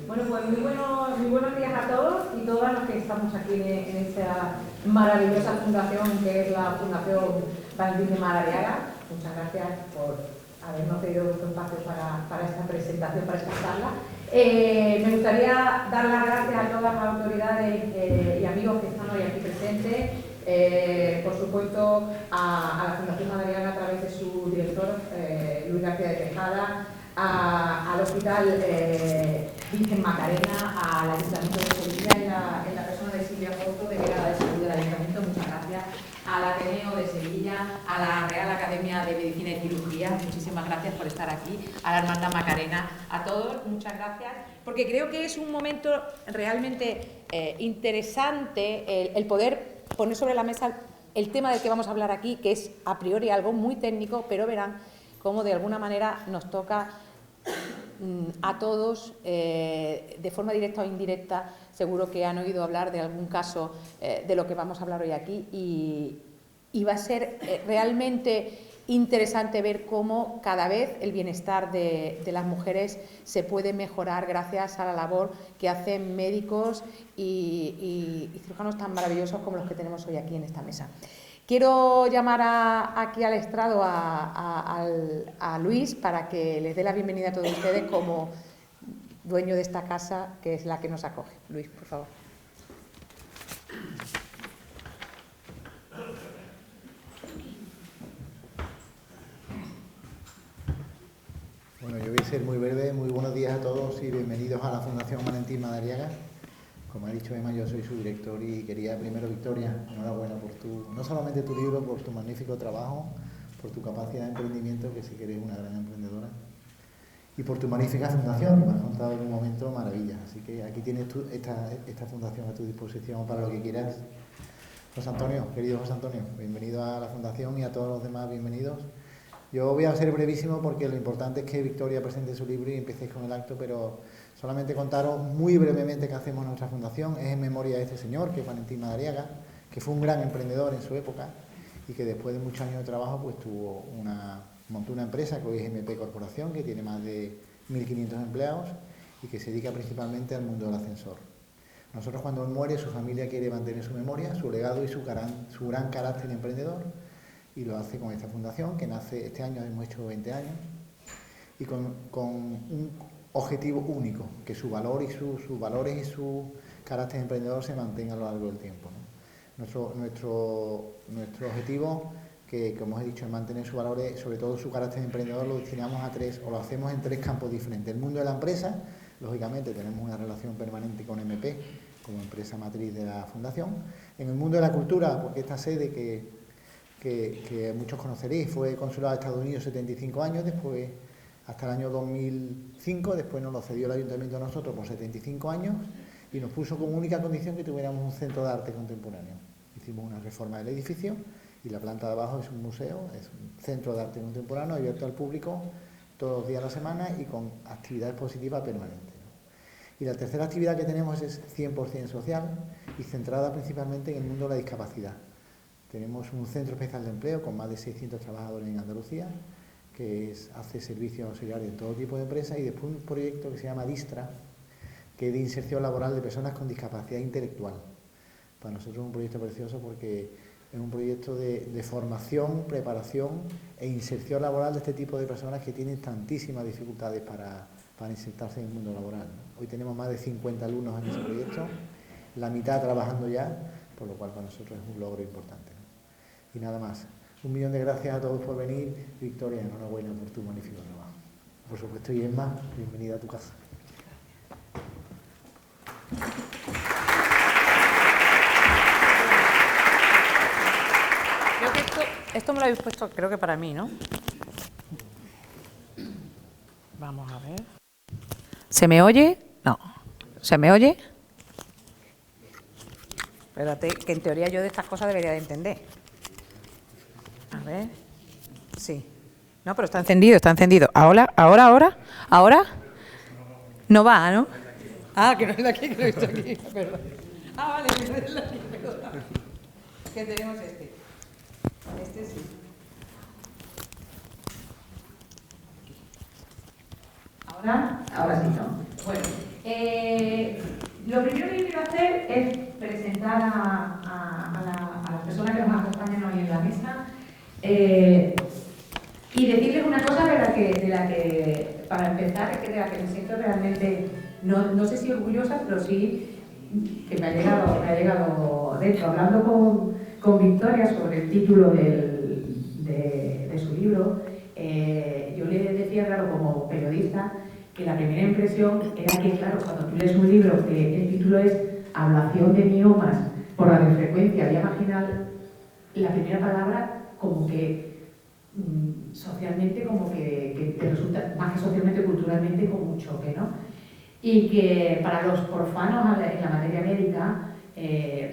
Bueno, pues muy buenos días a todos y todas los que estamos aquí en esta maravillosa fundación que es la Fundación Valentín de Madariaga. Muchas gracias por habernos pedido vuestro espacio para esta presentación, para esta charla. Me gustaría dar las gracias a todas las autoridades y amigos que están hoy aquí presentes. Por supuesto, a la Fundación Madariaga a través de su director, Luis García de Tejada, al Hospital Virgen Macarena, al Ayuntamiento de Sevilla en la persona de Silvia Porto, delegada de salud del Ayuntamiento, muchas gracias, al Ateneo de Sevilla, a la Real Academia de Medicina y Cirugía, muchísimas gracias por estar aquí, a la Hermandad Macarena, a todos, muchas gracias, porque creo que es un momento realmente interesante el poder poner sobre la mesa el tema del que vamos a hablar aquí, que es a priori algo muy técnico, pero verán cómo de alguna manera nos toca a todos, de forma directa o indirecta. Seguro que han oído hablar de algún caso de lo que vamos a hablar hoy aquí y va a ser realmente interesante ver cómo cada vez el bienestar de las mujeres se puede mejorar gracias a la labor que hacen médicos y cirujanos tan maravillosos como los que tenemos hoy aquí en esta mesa. Quiero llamar aquí al estrado a Luis para que les dé la bienvenida a todos ustedes como dueño de esta casa, que es la que nos acoge. Luis, por favor. Bueno, yo voy a ser muy breve. Muy buenos días a todos y bienvenidos a la Fundación Valentín Madariaga. Como ha dicho Emma, yo soy su director y quería primero, Victoria, enhorabuena por no solamente tu libro, por tu magnífico trabajo, por tu capacidad de emprendimiento, que sí que eres una gran emprendedora, y por tu magnífica fundación, que me has contado en un momento maravillas. Así que aquí tienes esta fundación a tu disposición para lo que quieras. José Antonio, querido José Antonio, bienvenido a la fundación y a todos los demás, bienvenidos. Yo voy a ser brevísimo porque lo importante es que Victoria presente su libro y empecéis con el acto, pero solamente contaros muy brevemente qué hacemos en nuestra fundación. Es en memoria de este señor, que es Valentín Madariaga, que fue un gran emprendedor en su época y que después de muchos años de trabajo pues montó una empresa que hoy es MP Corporación, que tiene más de 1.500 empleados y que se dedica principalmente al mundo del ascensor. Nosotros, cuando él muere, su familia quiere mantener su memoria, su legado y su gran carácter emprendedor, y lo hace con esta fundación, que nace este año, hemos hecho 20 años, y con un objetivo único, que sus valores y su carácter emprendedor se mantengan a lo largo del tiempo, ¿no? Nuestro objetivo, que como os he dicho, es mantener sus valores, sobre todo su carácter emprendedor, lo destinamos a lo hacemos en 3 campos diferentes. El mundo de la empresa, lógicamente tenemos una relación permanente con MP, como empresa matriz de la fundación. En el mundo de la cultura, porque esta sede que muchos conoceréis, fue consulado de Estados Unidos 75 años, después hasta el año 2005, después nos lo cedió el Ayuntamiento a nosotros por 75 años y nos puso como única condición que tuviéramos un centro de arte contemporáneo. Hicimos una reforma del edificio y la planta de abajo es un museo, es un centro de arte contemporáneo abierto al público todos los días de la semana y con actividad expositiva permanente, ¿no? Y la tercera actividad que tenemos es 100% social y centrada principalmente en el mundo de la discapacidad. Tenemos un centro especial de empleo con más de 600 trabajadores en Andalucía, que hace servicios auxiliares en todo tipo de empresas, y después un proyecto que se llama DISTRA, que es de inserción laboral de personas con discapacidad intelectual. Para nosotros es un proyecto precioso porque es un proyecto de formación, preparación e inserción laboral de este tipo de personas que tienen tantísimas dificultades para insertarse en el mundo laboral, ¿no? Hoy tenemos más de 50 alumnos en ese proyecto, la mitad trabajando ya, por lo cual para nosotros es un logro importante, ¿no? Y nada más. 1.000.000 de gracias a todos por venir. Victoria, enhorabuena por tu magnífico trabajo. Por supuesto, y Emma, bienvenida a tu casa. Creo que esto me lo habéis puesto, creo que para mí, ¿no? Vamos a ver. ¿Se me oye? No. ¿Se me oye? Espérate, que en teoría yo de estas cosas debería de entender. A ver. Sí. No, pero está encendido, está encendido. ¿Ahora? No va, ¿no? Ah, que no es de aquí, que lo he visto aquí. Perdón. Ah, vale, que no es de aquí, perdón. Que tenemos este. Este sí. ¿Ahora? Ahora sí, ¿no? Bueno. Lo primero que yo quiero hacer es presentar a las personas que nos acompañan hoy en la mesa y decirles una cosa de la que para empezar, de la que me siento realmente, no sé si orgullosa, pero sí que me ha llegado dentro. Hablando con Victoria sobre el título de su libro, yo le decía, claro, como periodista, que la primera impresión era que, claro, cuando tú lees un libro que el título es Ablación de miomas por radiofrecuencia vía vaginal, la primera palabra como que socialmente como que te resulta, más que socialmente, culturalmente, como un choque, ¿no? Y que para los profanos en la materia médica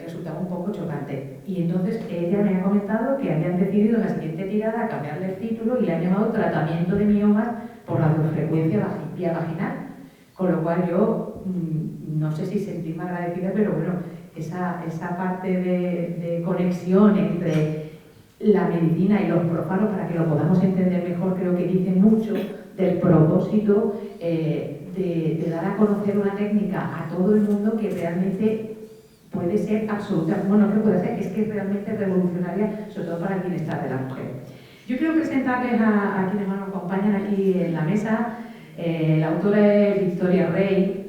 resultaba un poco chocante. Y entonces ella me ha comentado que habían decidido en la siguiente tirada cambiarle el título y le han llamado Tratamiento de miomas por radiofrecuencia vía vaginal. Con lo cual yo no sé si sentirme agradecida, pero bueno, esa parte de conexión entre la medicina y los profanos, para que lo podamos entender mejor, creo que dice mucho del propósito de dar a conocer una técnica a todo el mundo que realmente puede ser absoluta, bueno, que puede ser, es que es realmente revolucionaria, sobre todo para el bienestar de la mujer. Yo quiero presentarles a quienes nos acompañan aquí en la mesa. La autora es Victoria Rey,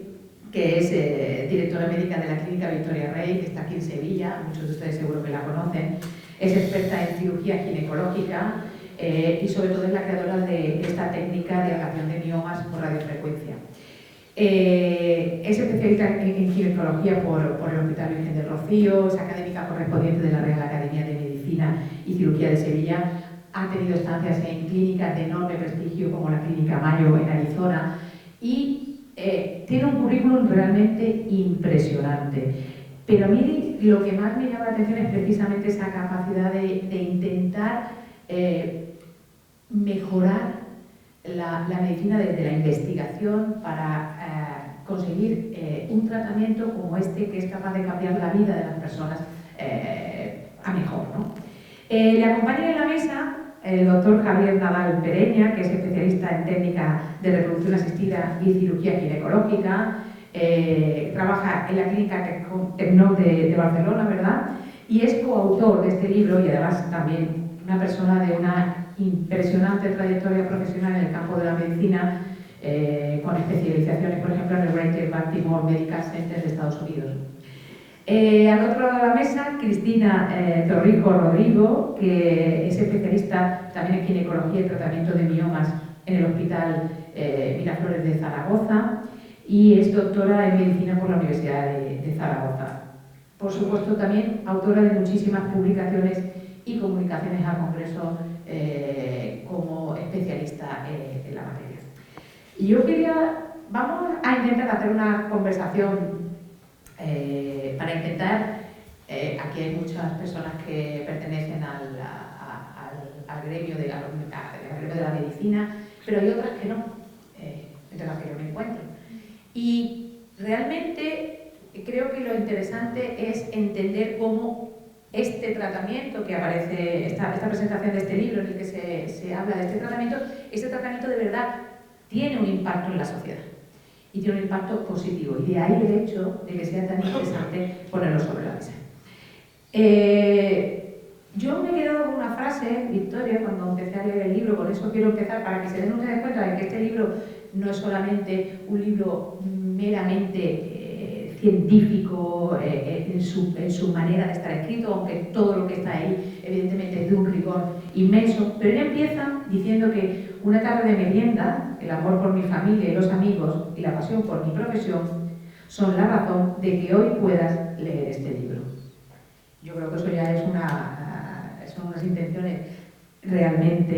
que es directora médica de la Clínica Victoria Rey, que está aquí en Sevilla, muchos de ustedes seguro que la conocen. Es experta en cirugía ginecológica y sobre todo es la creadora de esta técnica de ablación de miomas por radiofrecuencia. Es especialista en ginecología por el Hospital Virgen del Rocío, es académica correspondiente de la Real Academia de Medicina y Cirugía de Sevilla, ha tenido estancias en clínicas de enorme prestigio como la Clínica Mayo en Arizona y tiene un currículum realmente impresionante. Pero a mí lo que más me llama la atención es precisamente esa capacidad de intentar mejorar la medicina desde la investigación para conseguir un tratamiento como este que es capaz de cambiar la vida de las personas a mejor, ¿no? Le acompaña en la mesa el doctor Javier Nadal Pereña, que es especialista en técnica de reproducción asistida y cirugía ginecológica. Trabaja en la clínica Tecnol de Barcelona, ¿verdad? Y es coautor de este libro y además también una persona de una impresionante trayectoria profesional en el campo de la medicina, con especializaciones, por ejemplo, en el Greater Baltimore Medical Center de Estados Unidos. Al otro lado de la mesa, Cristina Torrijo Rodrigo, que es especialista también en ginecología y tratamiento de miomas en el Hospital Miraflores de Zaragoza y es doctora en medicina por la Universidad de Zaragoza. Por supuesto, también autora de muchísimas publicaciones y comunicaciones a congreso como especialista en la materia. Y yo vamos a intentar hacer una conversación para intentar, aquí hay muchas personas que pertenecen al gremio de la medicina, pero hay otras que no, entre las que yo me encuentro. Y realmente creo que lo interesante es entender cómo este tratamiento que aparece, esta presentación de este libro en el que se habla de este tratamiento de verdad tiene un impacto en la sociedad y tiene un impacto positivo, y de ahí el hecho de que sea tan interesante ponerlo sobre la mesa. Yo me he quedado con una frase, Victoria, cuando empecé a leer el libro, con eso quiero empezar, para que se den ustedes cuenta de que este libro no es solamente un libro meramente científico en su manera de estar escrito, aunque todo lo que está ahí evidentemente es de un rigor inmenso, pero ella empieza diciendo que una tarde de merienda, el amor por mi familia y los amigos y la pasión por mi profesión son la razón de que hoy puedas leer este libro. Yo creo que eso ya son unas intenciones realmente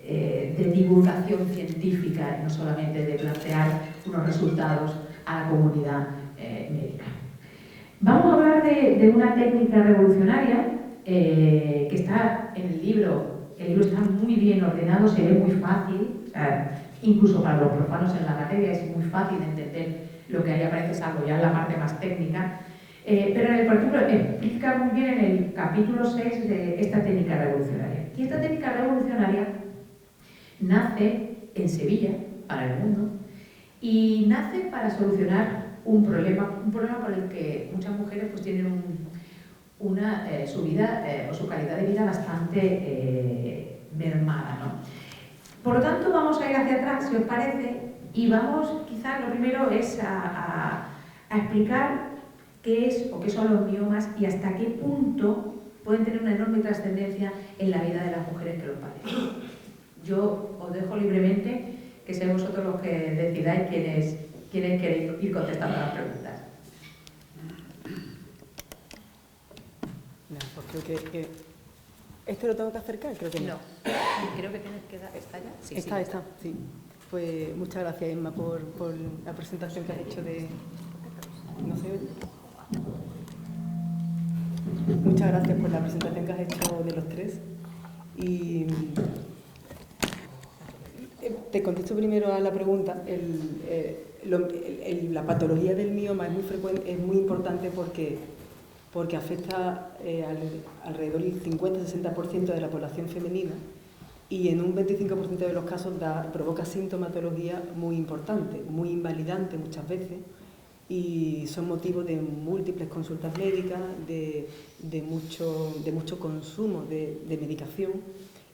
de divulgación científica y no solamente de plantear unos resultados a la comunidad médica. Vamos a hablar de una técnica revolucionaria que está en el libro. El libro está muy bien ordenado, se ve muy fácil, o sea, incluso para los profanos en la materia es muy fácil de entender lo que ahí aparece, salvo ya la parte más técnica. Pero, por ejemplo, explica muy bien en el capítulo 6 de esta técnica revolucionaria. Y esta técnica revolucionaria nace en Sevilla, para el mundo, y nace para solucionar un problema por el que muchas mujeres pues tienen su vida o su calidad de vida bastante mermada, ¿no? Por lo tanto, vamos a ir hacia atrás, si os parece, y vamos, quizás lo primero es a explicar qué es o qué son los miomas y hasta qué punto pueden tener una enorme trascendencia en la vida de las mujeres que los padecen. Yo os dejo libremente que seáis vosotros los que decidáis quiénes queréis ir contestando las preguntas. No, pues creo que ¿este lo tengo que acercar? Creo que no. Creo que tienes que dar... ¿Está ya? Sí, está, sí. Pues muchas gracias, Emma, por la presentación que has hecho de... ¿No se oye? Muchas gracias por la presentación que has hecho de los tres. Y te contesto primero a la pregunta. La patología del mioma es muy frecuente, es muy importante porque afecta alrededor del 50-60% de la población femenina y en un 25% de los casos provoca sintomatología muy importante, muy invalidante muchas veces, y son motivos de múltiples consultas médicas, de mucho consumo de medicación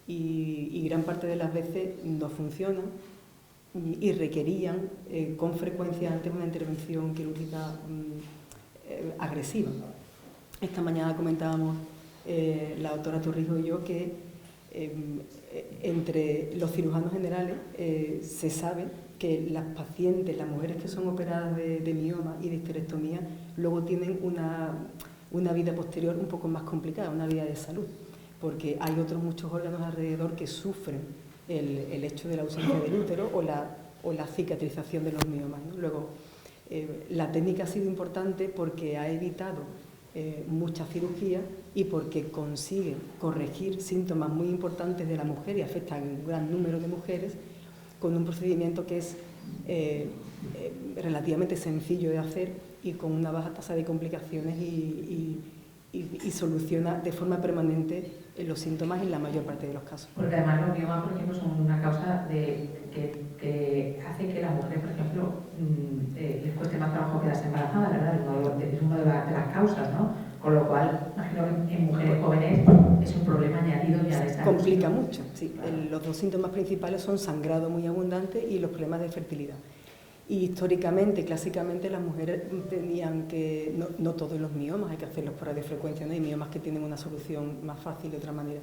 y gran parte de las veces no funcionan y requerían con frecuencia antes una intervención quirúrgica agresiva. Esta mañana comentábamos la doctora Torrijos y yo que entre los cirujanos generales se sabe que las pacientes, las mujeres que son operadas de mioma y de histerectomía, luego tienen una vida posterior un poco más complicada, una vida de salud, porque hay otros muchos órganos alrededor que sufren el hecho de la ausencia del útero o la cicatrización de los miomas, ¿no? Luego, la técnica ha sido importante porque ha evitado mucha cirugía y porque consigue corregir síntomas muy importantes de la mujer y afecta a un gran número de mujeres con un procedimiento que es relativamente sencillo de hacer y con una baja tasa de complicaciones y soluciona de forma permanente los síntomas en la mayor parte de los casos. Porque además los miomas, por ejemplo, son una causa que hace que las mujeres, por ejemplo, les cueste más trabajo quedarse embarazadas, ¿verdad? Es una de las causas, ¿no? Con lo cual, imagino que en mujeres jóvenes es un problema añadido ya de salud. Complica mucho, sí. Los dos síntomas principales son sangrado muy abundante y los problemas de fertilidad. Y históricamente, clásicamente, las mujeres tenían que, no todos los miomas hay que hacerlos por radiofrecuencia, ¿no? Hay miomas que tienen una solución más fácil de otra manera.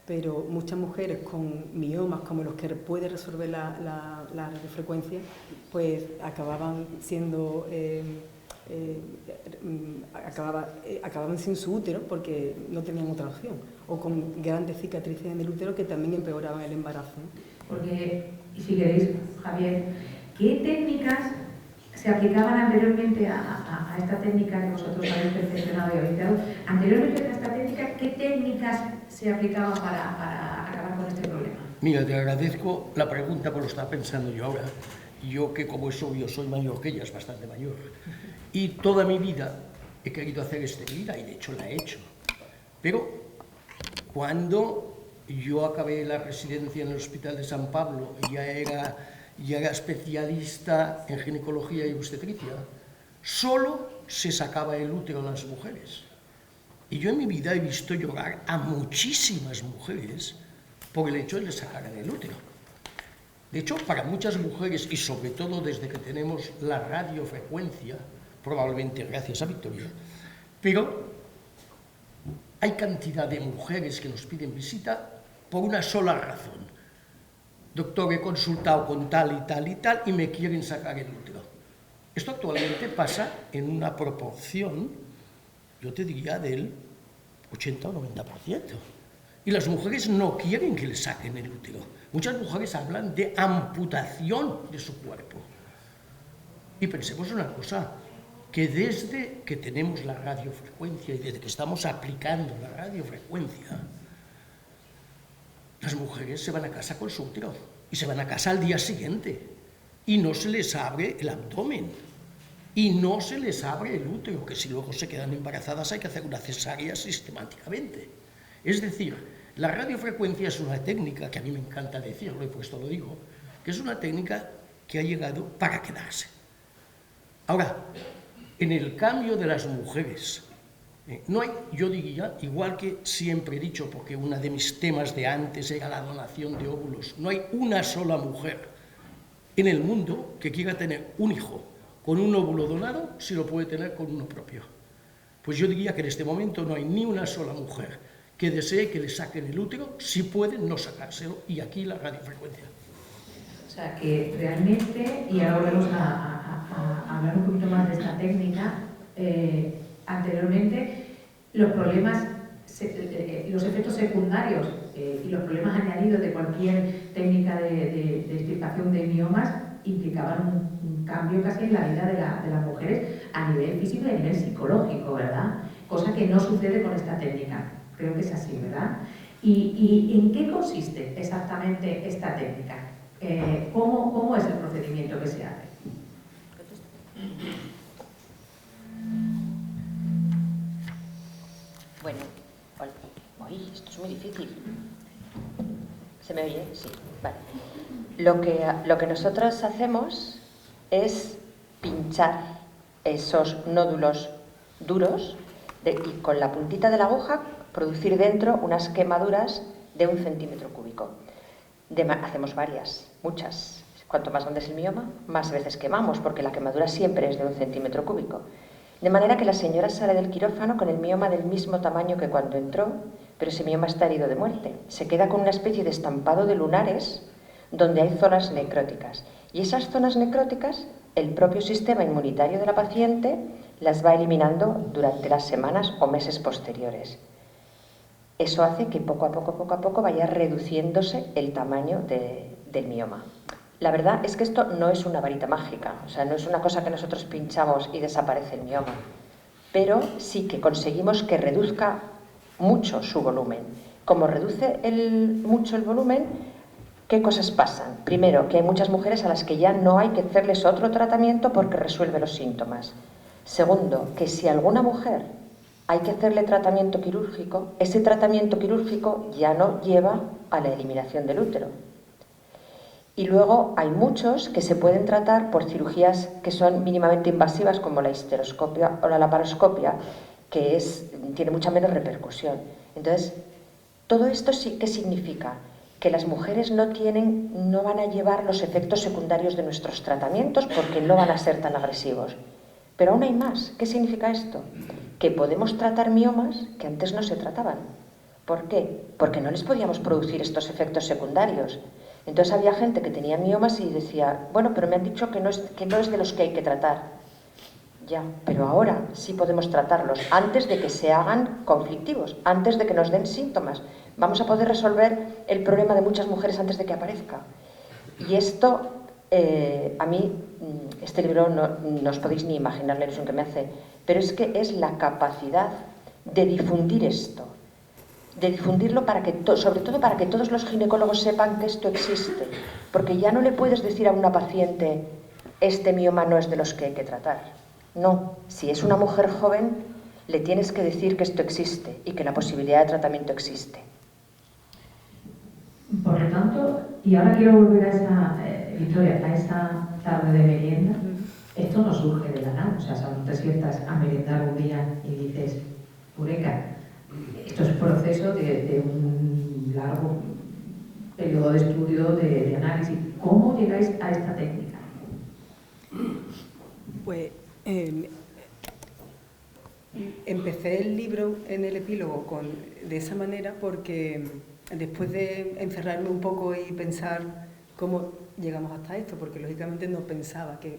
Pero muchas mujeres con miomas como los que puede resolver la radiofrecuencia, pues acababan siendo... acababan sin su útero porque no tenían otra opción, o con grandes cicatrices en el útero que también empeoraban el embarazo, ¿no? Porque, y si queréis, Javier, ¿qué técnicas se aplicaban anteriormente a esta técnica que vosotros habéis perfeccionado y habéis dado? Anteriormente a esta técnica, ¿qué técnicas se aplicaban para acabar con este problema? Mira, te agradezco la pregunta, porque lo estaba pensando yo ahora. Yo que, como es obvio, soy mayor que ella, es bastante mayor. Y toda mi vida he querido hacer esterilidad y de hecho la he hecho. Pero cuando yo acabé la residencia en el Hospital de San Pablo y ya era especialista en ginecología y obstetricia, solo se sacaba el útero a las mujeres. Y yo en mi vida he visto llorar a muchísimas mujeres por el hecho de que le sacaran el útero. De hecho, para muchas mujeres, y sobre todo desde que tenemos la radiofrecuencia, probablemente gracias a Victoria, pero hay cantidad de mujeres que nos piden visita por una sola razón. Doctor, he consultado con tal y tal y tal y me quieren sacar el útero. Esto actualmente pasa en una proporción, yo te diría, del 80 o 90%. Y las mujeres no quieren que les saquen el útero. Muchas mujeres hablan de amputación de su cuerpo. Y pensemos una cosa, que desde que tenemos la radiofrecuencia y desde que estamos aplicando la radiofrecuencia, las mujeres se van a casa con su útero y se van a casa al día siguiente y no se les abre el abdomen y no se les abre el útero, que si luego se quedan embarazadas hay que hacer una cesárea sistemáticamente. Es decir, la radiofrecuencia es una técnica, que a mí me encanta decirlo y por esto lo digo, que es una técnica que ha llegado para quedarse. Ahora, en el cambio de las mujeres, no hay, yo diría, igual que siempre he dicho, porque uno de mis temas de antes era la donación de óvulos, no hay una sola mujer en el mundo que quiera tener un hijo con un óvulo donado si lo puede tener con uno propio. Pues yo diría que en este momento no hay ni una sola mujer que desee que le saquen el útero si pueden no sacárselo, y aquí la radiofrecuencia. O sea, que realmente, y ahora vamos a hablar un poquito más de esta técnica, anteriormente los problemas, los efectos secundarios y los problemas añadidos de cualquier técnica de extirpación de miomas implicaban un cambio casi en la vida de las mujeres a nivel físico y a nivel psicológico, ¿verdad? Cosa que no sucede con esta técnica. Creo que es así, ¿verdad? ¿Y en qué consiste exactamente esta técnica? ¿Cómo es el procedimiento que se hace? Bueno, uy, esto es muy difícil. ¿Se me oye? Sí, vale. Lo que nosotros hacemos es pinchar esos nódulos duros y con la puntita de la aguja producir dentro unas quemaduras de 1 centímetro cúbico. Hacemos varias, muchas. Cuanto más grande es el mioma, más veces quemamos, porque la quemadura siempre es de 1 centímetro cúbico. De manera que la señora sale del quirófano con el mioma del mismo tamaño que cuando entró, pero ese mioma está herido de muerte. Se queda con una especie de estampado de lunares donde hay zonas necróticas. Y esas zonas necróticas, el propio sistema inmunitario de la paciente las va eliminando durante las semanas o meses posteriores. Eso hace que poco a poco vaya reduciéndose el tamaño del mioma. La verdad es que esto no es una varita mágica, o sea, no es una cosa que nosotros pinchamos y desaparece el mioma, pero sí que conseguimos que reduzca mucho su volumen. Como reduce mucho el volumen, ¿qué cosas pasan? Primero, que hay muchas mujeres a las que ya no hay que hacerles otro tratamiento porque resuelve los síntomas. Segundo, que si a alguna mujer hay que hacerle tratamiento quirúrgico, ese tratamiento quirúrgico ya no lleva a la eliminación del útero. Y luego hay muchos que se pueden tratar por cirugías que son mínimamente invasivas, como la histeroscopia o la laparoscopia, que tiene mucha menos repercusión. Entonces, todo esto sí que significa que las mujeres no van a llevar los efectos secundarios de nuestros tratamientos porque no van a ser tan agresivos. Pero aún hay más. ¿Qué significa esto? Que podemos tratar miomas que antes no se trataban. ¿Por qué? Porque no les podíamos producir estos efectos secundarios. Entonces había gente que tenía miomas y decía, bueno, pero me han dicho que no es de los que hay que tratar. Ya, pero ahora sí podemos tratarlos antes de que se hagan conflictivos, antes de que nos den síntomas. Vamos a poder resolver el problema de muchas mujeres antes de que aparezca. Y esto, a mí, este libro no os podéis ni imaginar la ilusión que me hace, pero es que es la capacidad de difundir esto, de difundirlo sobre todo para que todos los ginecólogos sepan que esto existe, porque ya no le puedes decir a una paciente, este mioma no es de los que hay que tratar. No, si es una mujer joven, le tienes que decir que esto existe y que la posibilidad de tratamiento existe. Por lo tanto, y ahora quiero volver a esa, Victoria, a esa tarde de merienda. Esto no surge de la nada, o sea, no te sientas a merendar un día y dices, eureka. Esto es un proceso de un largo periodo de estudio, de análisis. ¿Cómo llegáis a esta técnica? Pues empecé el libro en el epílogo de esa manera porque después de encerrarme un poco y pensar cómo llegamos hasta esto, porque lógicamente no pensaba que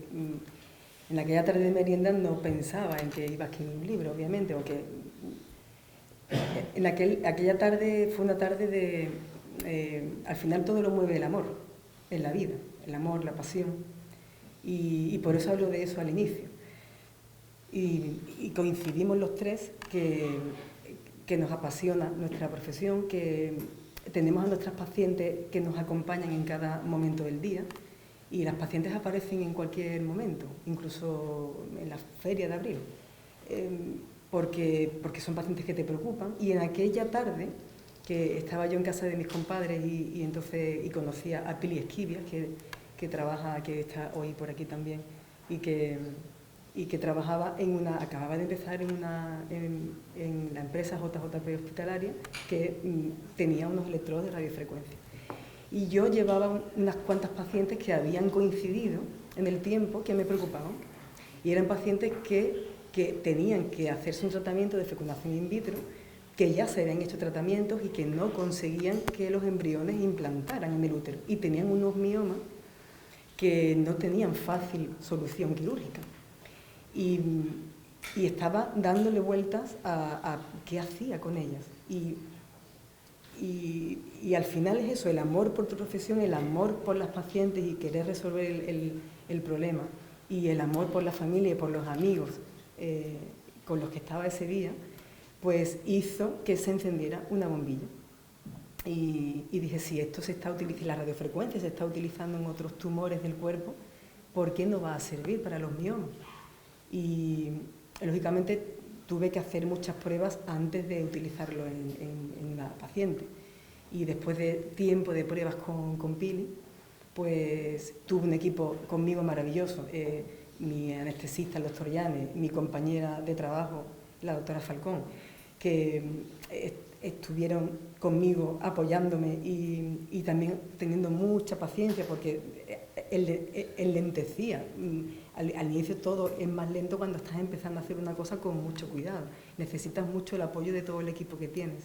en aquella tarde de merienda no pensaba en que iba a escribir un libro, obviamente, o que aquella tarde fue una tarde de al final todo lo mueve el amor en la vida, el amor, la pasión. Y por eso hablo de eso al inicio. Y coincidimos los tres que nos apasiona nuestra profesión, que tenemos a nuestras pacientes que nos acompañan en cada momento del día, y las pacientes aparecen en cualquier momento, incluso en la feria de abril, porque son pacientes que te preocupan. Y en aquella tarde, que estaba yo en casa de mis compadres y conocía a Pili Esquivias, que trabaja, que está hoy por aquí también, y que y que trabajaba acababa de empezar en la empresa JJP Hospitalaria, que tenía unos electrodos de radiofrecuencia. Y yo llevaba unas cuantas pacientes que habían coincidido en el tiempo que me preocupaban. Y eran pacientes que tenían que hacerse un tratamiento de fecundación in vitro, que ya se habían hecho tratamientos y que no conseguían que los embriones implantaran en el útero. Y tenían unos miomas que no tenían fácil solución quirúrgica. Y estaba dándole vueltas a qué hacía con ellas. Y al final es eso, el amor por tu profesión, el amor por las pacientes y querer resolver el problema, y el amor por la familia y por los amigos con los que estaba ese día, pues hizo que se encendiera una bombilla. Y dije, si esto se está utilizando, la radiofrecuencia se está utilizando en otros tumores del cuerpo, ¿por qué no va a servir para los miomas? Y lógicamente tuve que hacer muchas pruebas antes de utilizarlo en la paciente. Y después de tiempo de pruebas con Pili, pues tuve un equipo conmigo maravilloso. Mi anestesista, el doctor Llanes, mi compañera de trabajo, la doctora Falcón, que estuvieron conmigo apoyándome y también teniendo mucha paciencia, porque él lentecía. Al inicio todo es más lento cuando estás empezando a hacer una cosa con mucho cuidado. Necesitas mucho el apoyo de todo el equipo que tienes.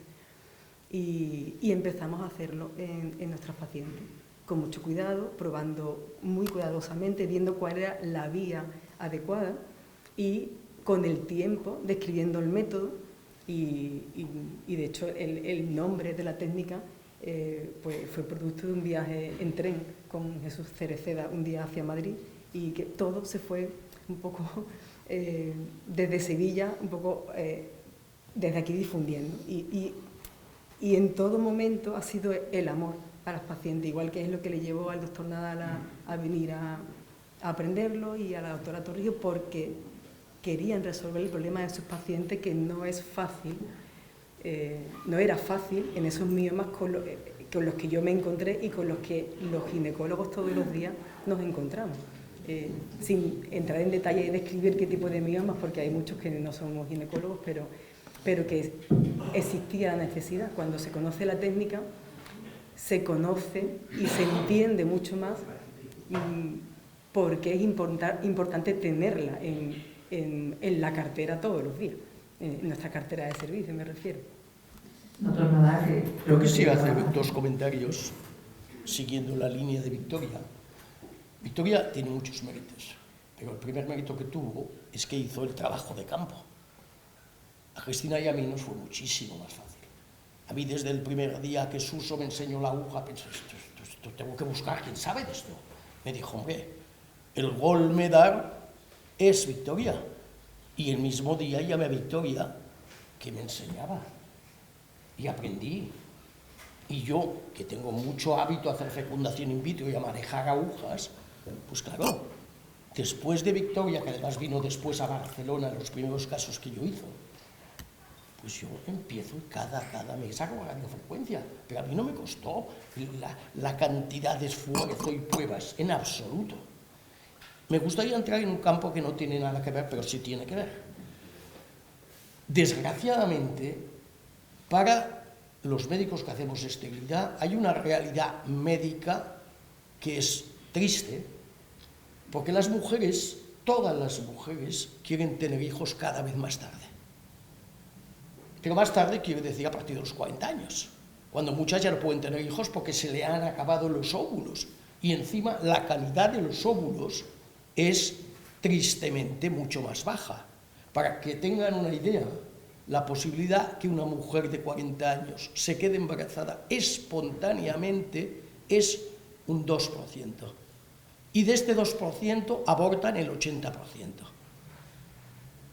Y empezamos a hacerlo en nuestras pacientes, con mucho cuidado, probando muy cuidadosamente, viendo cuál era la vía adecuada y con el tiempo describiendo el método y de hecho el nombre de la técnica pues fue producto de un viaje en tren con Jesús Cereceda un día hacia Madrid, y que todo se fue un poco desde Sevilla, un poco desde aquí difundiendo, y en todo momento ha sido el amor a las pacientes, igual que es lo que le llevó al doctor Nadal a venir a aprenderlo, y a la doctora Torrijos, porque querían resolver el problema de sus pacientes, que no es fácil, no era fácil en esos miomas con los que yo me encontré y con los que los ginecólogos todos los días nos encontramos. Sin entrar en detalle y describir qué tipo de miomas, porque hay muchos que no somos ginecólogos, pero que existía la necesidad. Cuando se conoce la técnica, se conoce y se entiende mucho más porque es importante tenerla en la cartera todos los días, en nuestra cartera de servicio me refiero. Doctor Nadal, yo quisiera hacer dos comentarios siguiendo la línea de Victoria. Victoria tiene muchos méritos, pero el primer mérito que tuvo es que hizo el trabajo de campo. A Cristina y a mí nos fue muchísimo más fácil. A mí desde el primer día que Suso me enseñó la aguja, pensé, esto tengo que buscar, ¿quién sabe de esto? Me dijo, hombre, el gol medal es Victoria. Y el mismo día llamé a Victoria, que me enseñaba. Y aprendí. Y yo, que tengo mucho hábito a hacer fecundación in vitro y a manejar agujas, pues claro, después de Victoria, que además vino después a Barcelona, los primeros casos que yo hice, pues yo empiezo cada mes hago radiofrecuencia, pero a mí no me costó la cantidad de esfuerzo y pruebas, en absoluto. Me gustaría entrar en un campo que no tiene nada que ver, pero sí tiene que ver. Desgraciadamente, para los médicos que hacemos esterilidad, hay una realidad médica que es triste, porque las mujeres, todas las mujeres, quieren tener hijos cada vez más tarde. Pero más tarde quiere decir a partir de los 40 años, cuando muchas ya no pueden tener hijos porque se le han acabado los óvulos. Y encima la calidad de los óvulos es tristemente mucho más baja. Para que tengan una idea, la posibilidad que una mujer de 40 años se quede embarazada espontáneamente es un 2%. Y de este 2% abortan el 80%.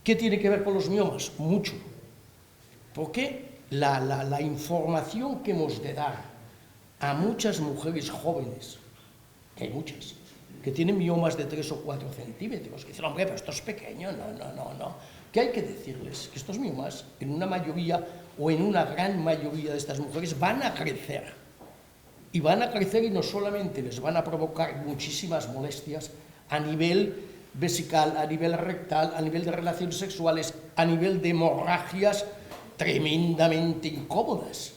¿Qué tiene que ver con los miomas? Mucho. Porque la información que hemos de dar a muchas mujeres jóvenes, que hay muchas, que tienen miomas de 3 o 4 centímetros, que dicen, hombre, pero esto es pequeño, no. ¿Qué hay que decirles? Que estos miomas, en una mayoría o en una gran mayoría de estas mujeres, van a crecer. Y van a crecer y no solamente les van a provocar muchísimas molestias a nivel vesical, a nivel rectal, a nivel de relaciones sexuales, a nivel de hemorragias tremendamente incómodas,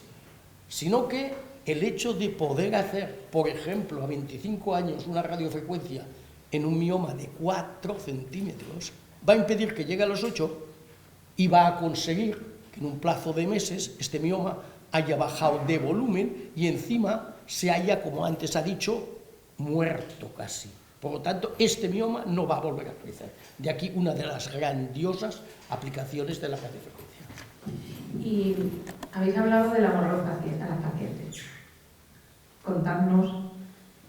sino que el hecho de poder hacer, por ejemplo, a 25 años una radiofrecuencia en un mioma de 4 centímetros va a impedir que llegue a los 8 y va a conseguir que en un plazo de meses este mioma haya bajado de volumen y encima se haya, como antes ha dicho, muerto casi. Por lo tanto, este mioma no va a volver a crecer. De aquí una de las grandiosas aplicaciones de la radiofrecuencia. Y habéis hablado del amor a las pacientes. Contadnos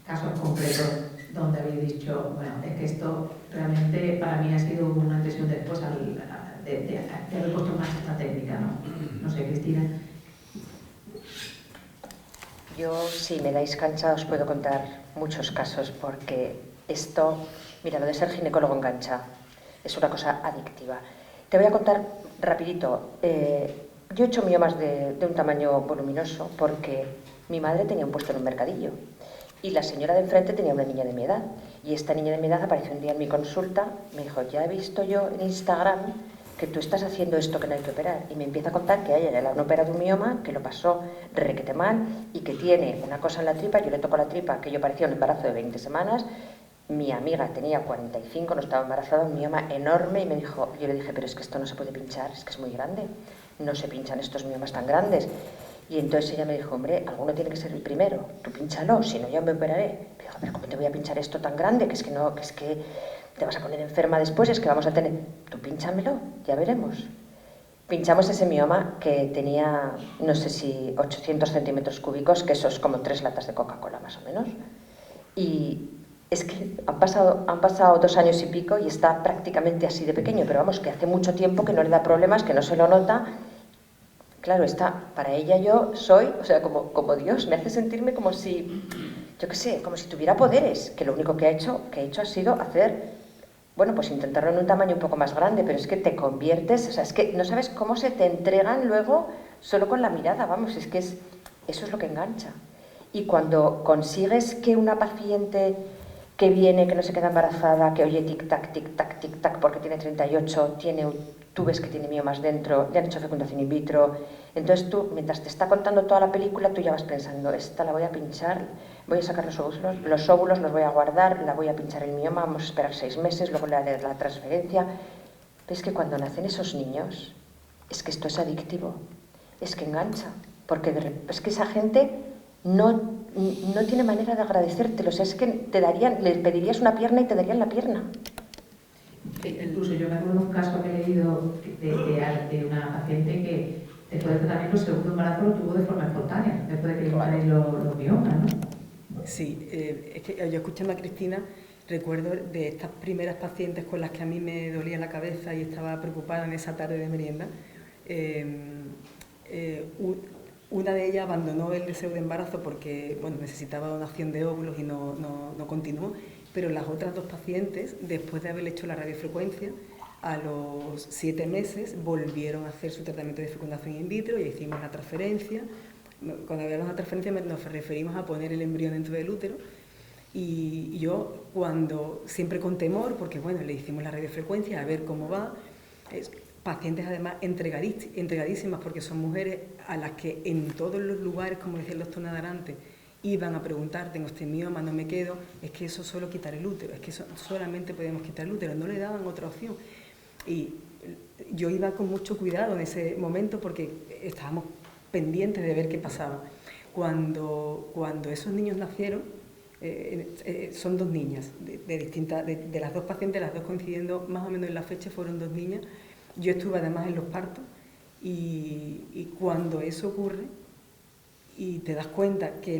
casos concretos donde habéis dicho, bueno, es que esto realmente para mí ha sido un antes y un después de haber puesto en marcha esta técnica, ¿no? No sé, Cristina. Yo, si me dais cancha, os puedo contar muchos casos, porque esto, mira, lo de ser ginecólogo engancha, es una cosa adictiva. Te voy a contar rapidito. Yo he hecho miomas de un tamaño voluminoso porque mi madre tenía un puesto en un mercadillo y la señora de enfrente tenía una niña de mi edad. Y esta niña de mi edad apareció un día en mi consulta, me dijo, ya he visto yo en Instagram que tú estás haciendo esto que no hay que operar. Y me empieza a contar que a ella le han operado un mioma, que lo pasó requete mal y que tiene una cosa en la tripa. Yo le toco la tripa, que yo parecía un embarazo de 20 semanas. Mi amiga tenía 45, no estaba embarazada, un mioma enorme, y me dijo, yo le dije, pero es que esto no se puede pinchar, es que es muy grande, no se pinchan estos miomas tan grandes. Y entonces ella me dijo, hombre, alguno tiene que ser el primero, tú pínchalo, si no ya me operaré. Me dijo, pero ¿cómo te voy a pinchar esto tan grande? Que es que te vas a poner enferma después, es que vamos a tener... Tú pínchamelo, ya veremos. Pinchamos ese mioma que tenía, no sé si 800 centímetros cúbicos, que eso es como 3 latas de Coca-Cola más o menos. Y es que han pasado 2 años y pico y está prácticamente así de pequeño, pero vamos, que hace mucho tiempo que no le da problemas, que no se lo nota. Claro, para ella yo soy, o sea, como Dios, me hace sentirme como si, yo qué sé, como si tuviera poderes, que lo único que he hecho ha sido hacer, bueno, pues intentarlo en un tamaño un poco más grande, pero es que te conviertes, o sea, es que no sabes cómo se te entregan luego solo con la mirada, vamos, es que eso es lo que engancha. Y cuando consigues que una paciente que viene, que no se queda embarazada, que oye tic-tac, tic-tac, tic-tac, porque tiene 38, tú ves que tiene miomas dentro, le han hecho fecundación in vitro, entonces tú, mientras te está contando toda la película, tú ya vas pensando, esta la voy a pinchar, voy a sacar los óvulos los voy a guardar, la voy a pinchar el mioma, vamos a esperar 6 meses, luego le haré la transferencia. Ves que cuando nacen esos niños, es que esto es adictivo, es que engancha, porque es que esa gente no tiene manera de agradecértelo, o sea, es que le pedirías una pierna y te darían la pierna. Incluso yo me acuerdo de un caso que he leído de una paciente que después del tratamiento el segundo embarazo lo tuvo de forma espontánea, después de que le quitaran los miomas, ¿no? Sí, es que yo escuchando a Cristina recuerdo de estas primeras pacientes con las que a mí me dolía la cabeza y estaba preocupada en esa tarde de merienda. Una de ellas abandonó el deseo de embarazo porque bueno, necesitaba donación de óvulos y no continuó, pero las otras 2 pacientes, después de haber hecho la radiofrecuencia, a los 7 meses volvieron a hacer su tratamiento de fecundación in vitro y hicimos la transferencia. Cuando hablamos de la transferencia nos referimos a poner el embrión dentro del útero, y yo siempre con temor, porque bueno, le hicimos la radiofrecuencia a ver cómo va, pacientes además entregadísimas, porque son mujeres a las que en todos los lugares, como decía el doctor Nadarante, iban a preguntar, tengo este mioma, no me quedo, es que eso es solo quitar el útero, es que solamente podemos quitar el útero, no le daban otra opción. Y yo iba con mucho cuidado en ese momento porque estábamos pendientes de ver qué pasaba. Cuando esos niños nacieron, son 2 niñas, de las 2 pacientes, las 2 coincidiendo más o menos en la fecha, fueron 2 niñas. Yo estuve además en los partos y cuando eso ocurre y te das cuenta que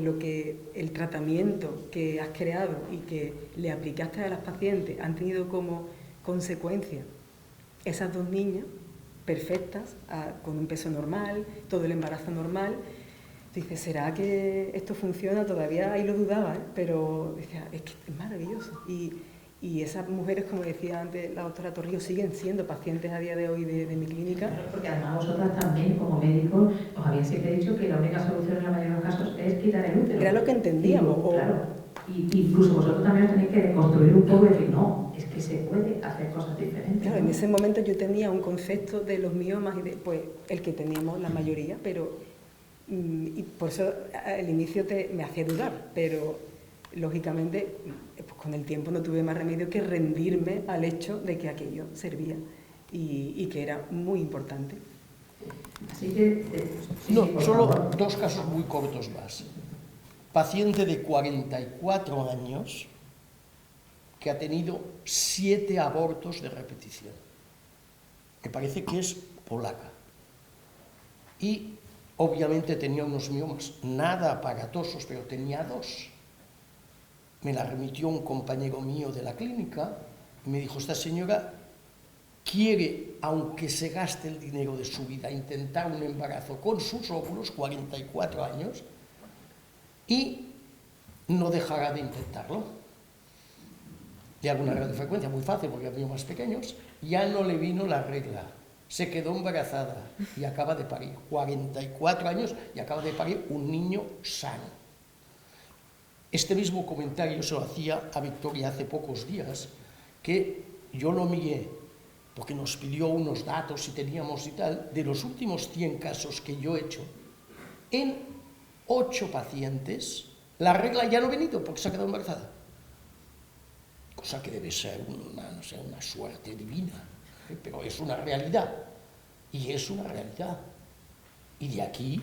el tratamiento que has creado y que le aplicaste a las pacientes han tenido como consecuencia esas 2 niñas perfectas, con un peso normal, todo el embarazo normal, dices, ¿será que esto funciona? Todavía ahí lo dudaba, pero decía, es que es maravilloso. Y esas mujeres, como decía antes la doctora Torrijos, siguen siendo pacientes a día de hoy de mi clínica. Claro, porque además vosotras también, como médicos, os habían siempre dicho que la única solución en la mayoría de los casos es quitar el útero. Era lo que entendíamos. Claro. Y incluso vosotros también os tenéis que construir un poco y decir, no, es que se puede hacer cosas diferentes. Claro, ¿no? en ese momento yo tenía un concepto de los miomas, y pues el que teníamos la mayoría, pero y por eso al inicio me hacía dudar, pero lógicamente pues con el tiempo no tuve más remedio que rendirme al hecho de que aquello servía y que era muy importante. Así que... sí, No, por solo favor. 2 casos muy cortos más. Paciente de 44 años que ha tenido 7 abortos de repetición. Me parece que es polaca. Y obviamente tenía unos miomas nada aparatosos, pero tenía 2. Me la remitió un compañero mío de la clínica y me dijo, esta señora quiere, aunque se gaste el dinero de su vida, intentar un embarazo con sus óvulos, 44 años, y no dejará de intentarlo. Le hago una radiofrecuencia muy fácil porque había más pequeños, ya no le vino la regla, se quedó embarazada y acaba de parir, 44 años y acaba de parir un niño sano. Este mismo comentario se lo hacía a Victoria hace pocos días, que yo lo miré porque nos pidió unos datos y teníamos y tal, de los últimos 100 casos que yo he hecho, en 8 pacientes, la regla ya no ha venido porque se ha quedado embarazada. Cosa que debe ser no sé, una suerte divina, pero es una realidad, y es una realidad. Y de aquí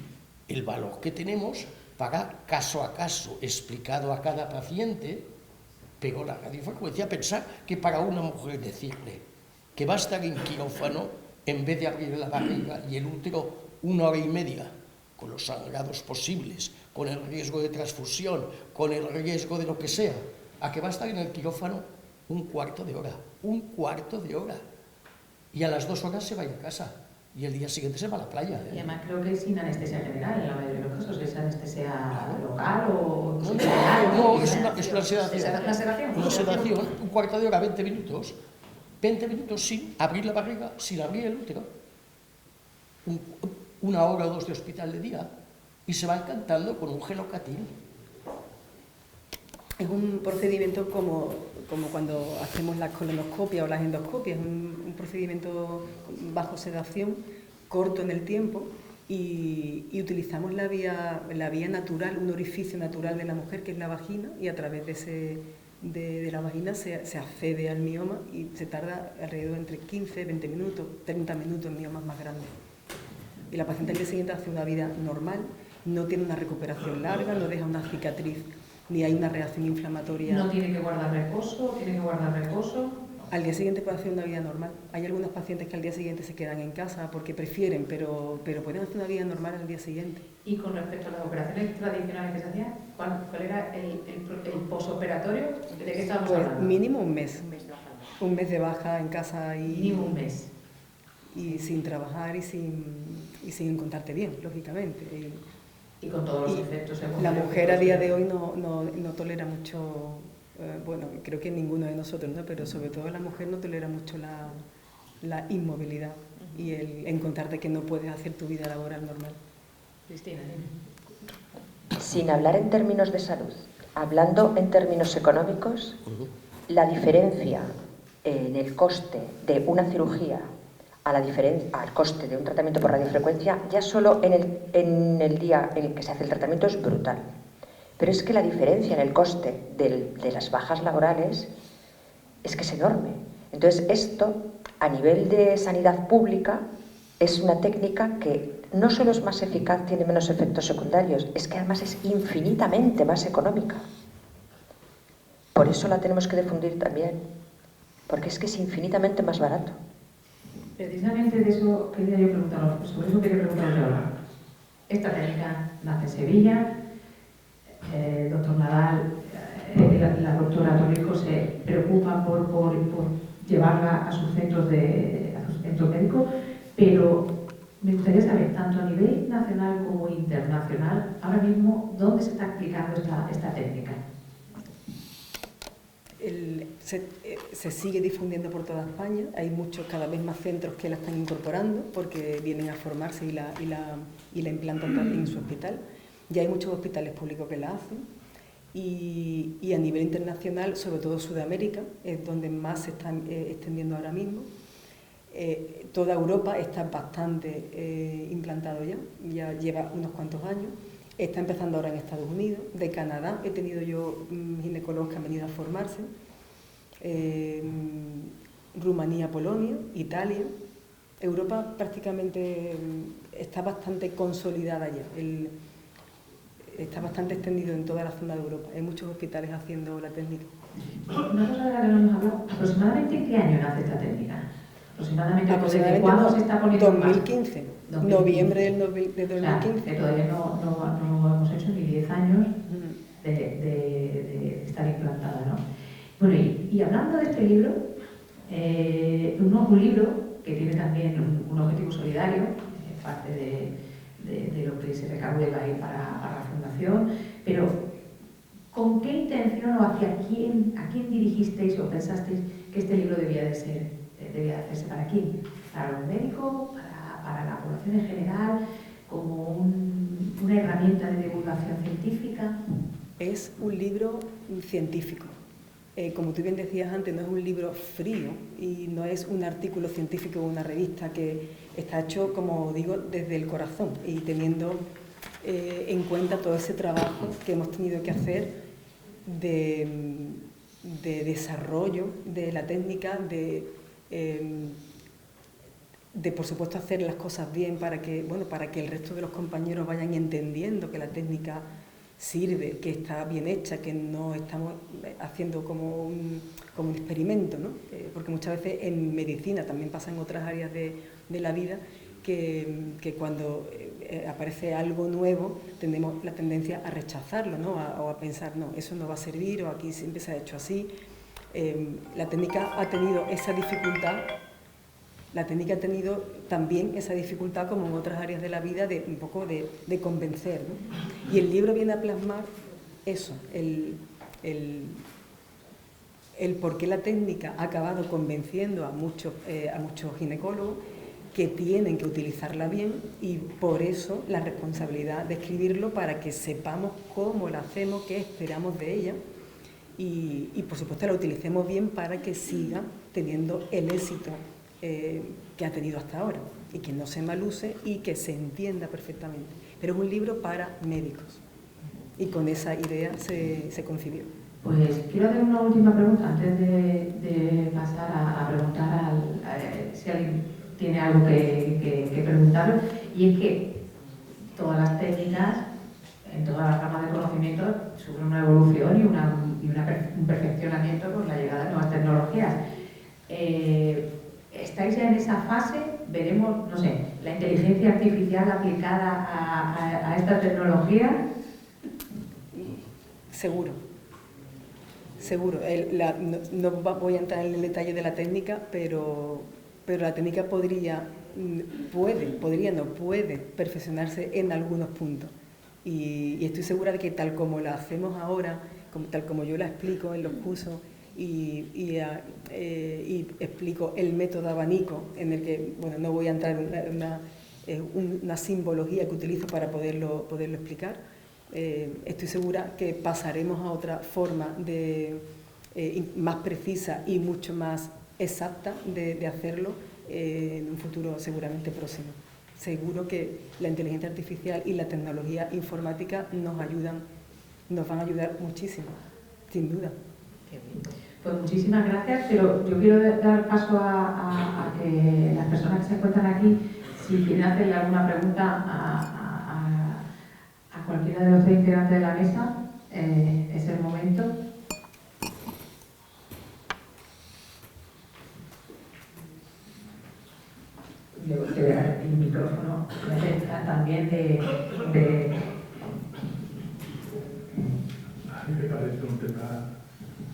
el valor que tenemos para, caso a caso, explicado a cada paciente, pero la radiofrecuencia, pensar que para una mujer decirle que va a estar en quirófano en vez de abrir la barriga y el útero 1 hora y media, con los sangrados posibles, con el riesgo de transfusión, con el riesgo de lo que sea, a que va a estar en el quirófano 1/4 de hora, 1/4 de hora, y a las 2 horas se va a ir a casa, y el día siguiente se va a la playa. Y además creo que es sin anestesia general, en la mayoría de los casos, es anestesia local o... No, es una sedación. ¿Es una sedación? Una sedación, 1/4 de hora, 20 minutos. 20 minutos sin abrir la barriga, sin abrir el útero. 1 hora o 2 de hospital de día. Y se van cantando con un gelocatil. Es un procedimiento como cuando hacemos las colonoscopias o las endoscopias, un procedimiento bajo sedación, corto en el tiempo, y utilizamos la vía natural, un orificio natural de la mujer, que es la vagina, y a través de la vagina se accede al mioma y se tarda alrededor entre 15, 20 minutos, 30 minutos en miomas más grandes. Y la paciente al día siguiente hace una vida normal, no tiene una recuperación larga, no deja una cicatriz, ni hay una reacción inflamatoria. No tiene que guardar reposo, tiene que guardar reposo. Al día siguiente puede hacer una vida normal. Hay algunos pacientes que al día siguiente se quedan en casa porque prefieren, pero pueden hacer una vida normal al día siguiente. Y con respecto a las operaciones tradicionales que se hacían, ¿cuál era el posoperatorio? ¿De qué estábamos Pues hablando? mínimo un mes. Un mes de baja. Un mes de baja en casa Mínimo un mes. y sin trabajar y sin encontrarte bien, lógicamente. Y con todos los Y efectos la secundarios. mujer a día de hoy no tolera mucho, bueno, creo que ninguno de nosotros, ¿no? Pero sobre todo la mujer no tolera mucho la inmovilidad y el encontrarte que no puedes hacer tu vida laboral normal. Cristina, Sin hablar en términos de salud, hablando en términos económicos, la diferencia en el coste de una cirugía al coste de un tratamiento por radiofrecuencia, ya solo en el día en el que se hace el tratamiento es brutal. Pero es que la diferencia en el coste de las bajas laborales es que es enorme. Entonces esto, a nivel de sanidad pública, es una técnica que no solo es más eficaz, tiene menos efectos secundarios, es que además es infinitamente más económica. Por eso la tenemos que difundir también, porque es que es infinitamente más barato. precisamente de eso quería yo preguntaros, sobre eso quería preguntaros yo ahora. Esta técnica nace en Sevilla, el doctor Nadal, la doctora Torrico se preocupan por llevarla a sus centros médicos, pero me gustaría saber, tanto a nivel nacional como internacional, ahora mismo, ¿dónde se está aplicando esta técnica? Se sigue difundiendo por toda España, hay cada vez más centros que la están incorporando porque vienen a formarse y la implantan en su hospital. Ya hay muchos hospitales públicos que la hacen y a nivel internacional, sobre todo Sudamérica, es donde más se está extendiendo ahora mismo. Toda Europa está bastante implantado ya lleva unos cuantos años. Está empezando ahora en Estados Unidos, de Canadá he tenido yo ginecólogos que han venido a formarse, Rumanía, Polonia, Italia. Europa prácticamente está bastante consolidada ya, está bastante extendido en toda la zona de Europa. Hay muchos hospitales haciendo la técnica. Una cosa de la que no hemos hablado, ¿aproximadamente en qué año nace esta técnica? ¿Desde cuándo se está poniendo en marcha? 2015, noviembre de 2015. O sea, que todavía no hemos hecho ni 10 años de estar implantada, ¿no? Bueno, y hablando de este libro, un libro que tiene también un objetivo solidario, parte de lo que se recaude va a ir para la Fundación, pero ¿con qué intención o hacia quién dirigisteis o pensasteis que este libro debía de hacerse para quién? ¿Para los médicos? ¿Para la población en general? ¿Como una herramienta de divulgación científica? Es un libro científico. Como tú bien decías antes, no es un libro frío y no es un artículo científico o una revista, que está hecho, como digo, desde el corazón y teniendo en cuenta todo ese trabajo que hemos tenido que hacer de desarrollo de la técnica, de por supuesto hacer las cosas bien para que el resto de los compañeros vayan entendiendo que la técnica sirve, que está bien hecha, que no estamos haciendo como un experimento, ¿no? Porque muchas veces en medicina, también pasa en otras áreas de la vida, que cuando aparece algo nuevo tenemos la tendencia a rechazarlo, ¿no? O a pensar, no, eso no va a servir, o aquí siempre se ha hecho así. La técnica ha tenido esa dificultad. La técnica ha tenido también esa dificultad, como en otras áreas de la vida, de un poco de convencer, ¿no? Y el libro viene a plasmar eso, el por qué la técnica ha acabado convenciendo a muchos ginecólogos que tienen que utilizarla bien, y por eso la responsabilidad de escribirlo, para que sepamos cómo la hacemos, qué esperamos de ella, y por supuesto la utilicemos bien para que siga teniendo el éxito que ha tenido hasta ahora, y que no se maluse y que se entienda perfectamente. Pero es un libro para médicos, y con esa idea se concibió. Pues quiero hacer una última pregunta antes de pasar a preguntar si alguien tiene algo que preguntar, y es que todas las técnicas, en todas las ramas de conocimiento, sufren una evolución y un perfeccionamiento con la llegada de nuevas tecnologías. ¿Estáis ya en esa fase? ¿Veremos, no sé, la inteligencia artificial aplicada a esta tecnología? Seguro. No voy a entrar en el detalle de la técnica, pero la técnica puede perfeccionarse en algunos puntos. Y estoy segura de que tal como la hacemos ahora, tal como yo la explico en los cursos, y explico el método abanico, en el que, bueno, no voy a entrar en una simbología que utilizo para poderlo explicar. Estoy segura que pasaremos a otra forma más precisa y mucho más exacta de hacerlo en un futuro seguramente próximo. Seguro que la inteligencia artificial y la tecnología informática nos van a ayudar muchísimo, sin duda. Pues muchísimas gracias, pero yo quiero dar paso a que las personas que se encuentran aquí, si quieren hacerle alguna pregunta a cualquiera de los tres integrantes de la mesa, es el momento. Yo te voy a dar el micrófono también de... A mí me parece un tema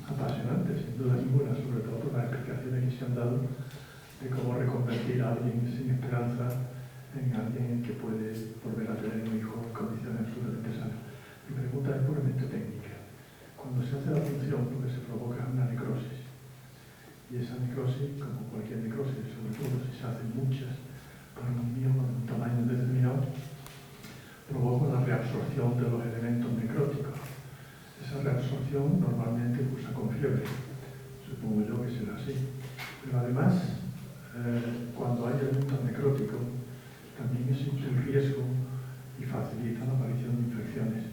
apasionante, sin duda ninguna, sobre todo por las explicaciones que se han dado de cómo reconvertir a alguien sin esperanza en alguien que puede volver a tener un hijo en condiciones absolutamente sanas. Mi pregunta es puramente técnica. Cuando se hace la punción, lo que se provoca es una necrosis. Y esa necrosis, como cualquier necrosis, sobre todo si se hacen muchas, con un mioma de un tamaño determinado, provoca una reabsorción de los elementos necróticos. Esa fiebre. Supongo yo que será así. Pero además, cuando hay eventos necróticos, también existe el riesgo y facilita la aparición de infecciones.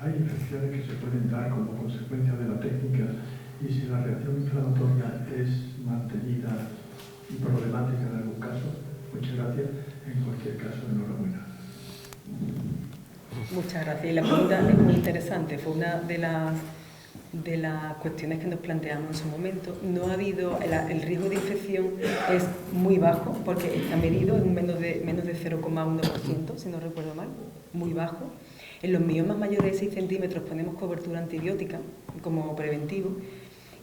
Hay infecciones que se pueden dar como consecuencia de la técnica y si la reacción inflamatoria es mantenida y problemática en algún caso, muchas gracias. En cualquier caso, enhorabuena. Muchas gracias. Y la pregunta es muy interesante. Fue una de las cuestiones que nos planteamos en su momento. No ha habido, el riesgo de infección es muy bajo porque está medido en menos de 0,1%, si no recuerdo mal, muy bajo. En los miomas mayores de 6 centímetros ponemos cobertura antibiótica como preventivo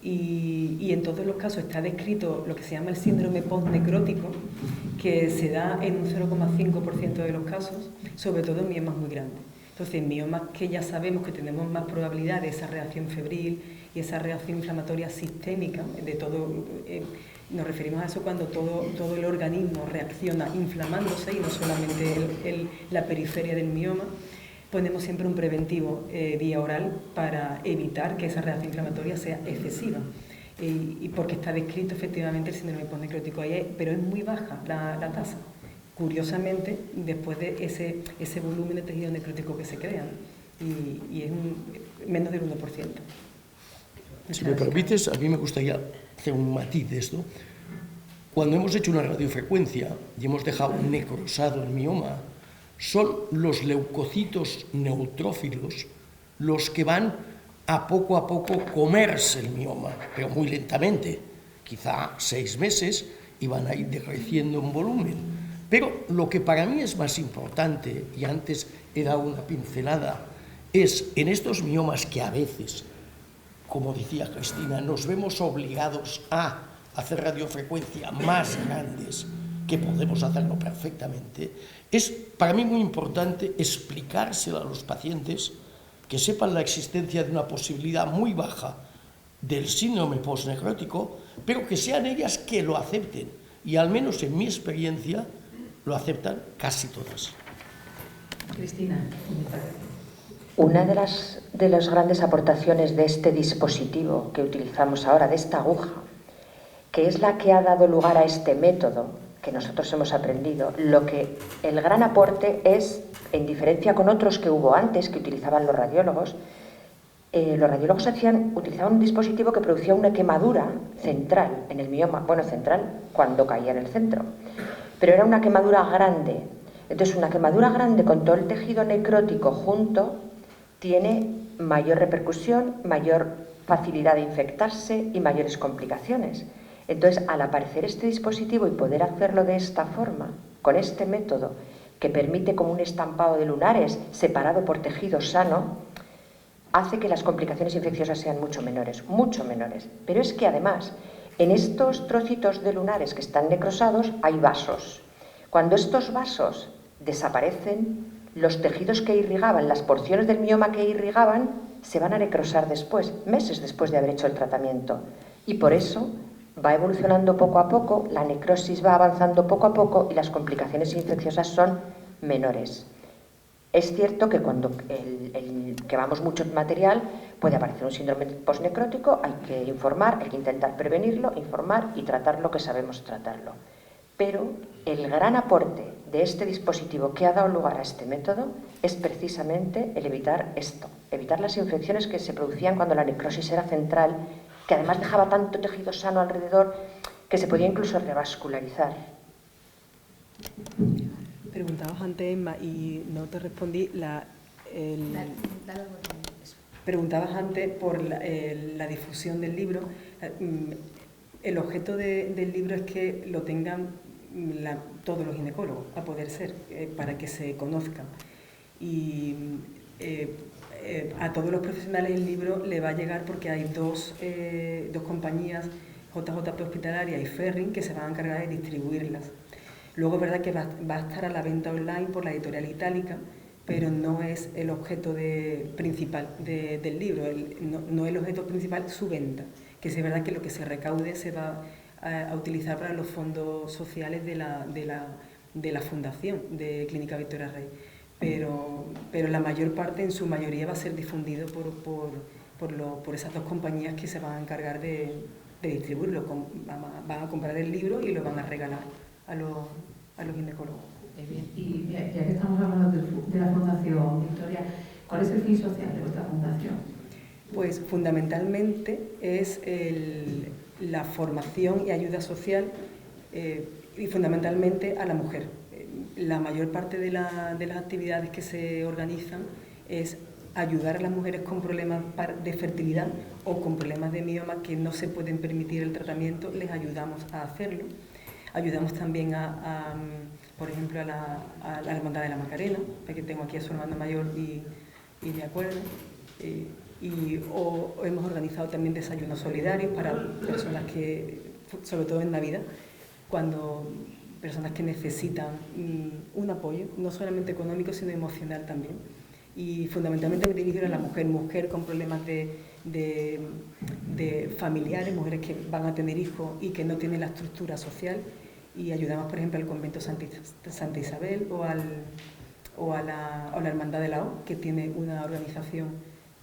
y en todos los casos está descrito lo que se llama el síndrome postnecrótico, que se da en un 0,5% de los casos, sobre todo en miomas muy grandes. Entonces, miomas que ya sabemos que tenemos más probabilidad de esa reacción febril y esa reacción inflamatoria sistémica, de todo, nos referimos a eso cuando todo el organismo reacciona inflamándose y no solamente la periferia del mioma. Ponemos siempre un preventivo vía oral para evitar que esa reacción inflamatoria sea excesiva. Y porque está descrito efectivamente el síndrome postnecrótico ahí, pero es muy baja la tasa. Curiosamente, después de ese volumen de tejido necrótico que se crea, y es menos del 1%. Si me permites, a mí me gustaría hacer un matiz de esto. Cuando hemos hecho una radiofrecuencia y hemos dejado necrosado el mioma, son los leucocitos neutrófilos los que van a poco comerse el mioma, pero muy lentamente, quizá 6 meses, y van a ir decreciendo en volumen. Pero lo que para mí es más importante, y antes era una pincelada, es en estos miomas que a veces, como decía Cristina, nos vemos obligados a hacer radiofrecuencia más grandes, que podemos hacerlo perfectamente, es para mí muy importante explicárselo a los pacientes, que sepan la existencia de una posibilidad muy baja del síndrome postnecrótico, pero que sean ellas que lo acepten. Y al menos en mi experiencia lo aceptan casi todas. Cristina. Una de las grandes aportaciones de este dispositivo que utilizamos ahora, de esta aguja, que es la que ha dado lugar a este método que nosotros hemos aprendido, el gran aporte es, en diferencia con otros que hubo antes, que utilizaban los radiólogos utilizaban un dispositivo que producía una quemadura central en el mioma, bueno, central cuando caía en el centro, pero era una quemadura grande. Entonces, una quemadura grande con todo el tejido necrótico junto tiene mayor repercusión, mayor facilidad de infectarse y mayores complicaciones. Entonces, al aparecer este dispositivo y poder hacerlo de esta forma, con este método, que permite como un estampado de lunares separado por tejido sano, hace que las complicaciones infecciosas sean mucho menores. Pero es que además, en estos trocitos de lunares que están necrosados, hay vasos. Cuando estos vasos desaparecen, los tejidos que irrigaban, las porciones del mioma que irrigaban, se van a necrosar después, meses después de haber hecho el tratamiento. Y por eso va evolucionando poco a poco, la necrosis va avanzando poco a poco y las complicaciones infecciosas son menores. Es cierto que cuando quemamos mucho material puede aparecer un síndrome postnecrótico, hay que informar, hay que intentar prevenirlo, informar y tratar lo que sabemos tratarlo. Pero el gran aporte de este dispositivo que ha dado lugar a este método es precisamente el evitar esto, evitar las infecciones que se producían cuando la necrosis era central, que además dejaba tanto tejido sano alrededor que se podía incluso revascularizar. Preguntabas antes, Emma, y no te respondí. Preguntabas antes por la difusión del libro. El objeto del libro es que lo tengan todos los ginecólogos, a poder ser, para que se conozcan. Y a todos los profesionales el libro le va a llegar porque hay dos compañías, JJP Hospitalaria y Ferring, que se van a encargar de distribuirlas. Luego es verdad que va a estar a la venta online por la editorial Itálica, pero no es el objeto principal del libro, no es el objeto principal su venta, que es verdad que lo que se recaude se va a utilizar para los fondos sociales de la Fundación de Clínica Victoria Rey, pero la mayor parte, en su mayoría, va a ser difundido por esas dos compañías que se van a encargar de distribuirlo. Van a comprar el libro y lo van a regalar a los ginecólogos. Bien. Y mira, ya que estamos hablando de la Fundación Victoria, ¿cuál es el fin social de vuestra fundación? Pues fundamentalmente es la formación y ayuda social y fundamentalmente a la mujer. La mayor parte de las actividades que se organizan es ayudar a las mujeres con problemas de fertilidad o con problemas de mioma que no se pueden permitir el tratamiento, les ayudamos a hacerlo. Ayudamos también por ejemplo, a la Hermandad de la Macarena, porque tengo aquí a su hermana mayor y me acuerdo. O hemos organizado también desayunos solidarios para personas que, sobre todo en Navidad, personas que necesitan un apoyo, no solamente económico, sino emocional también. Y fundamentalmente me dirijo a la mujer con problemas de familiares, mujeres que van a tener hijos y que no tienen la estructura social. Y ayudamos, por ejemplo, al convento Santa Isabel o a la Hermandad de la O, que tiene una organización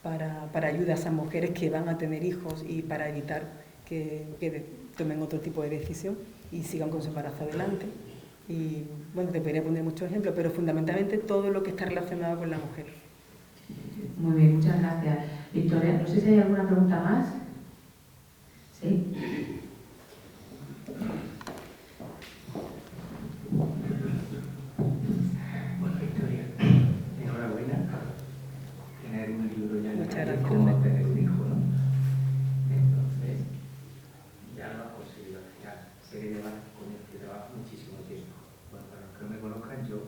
para ayudar a esas mujeres que van a tener hijos y para evitar que tomen otro tipo de decisión y sigan con su embarazo adelante. Y bueno, te podría poner muchos ejemplos, pero fundamentalmente todo lo que está relacionado con la mujer. Muy bien, muchas gracias. Victoria, no sé si hay alguna pregunta más. ¿Sí? Bueno, Victoria, enhorabuena. Tener un libro ya en la calle es gracias. como tener un hijo, ¿no? Entonces, ya lo has conseguido al final. Sé que llevas con este trabajo muchísimo tiempo. Bueno, para los que no me conozcan, yo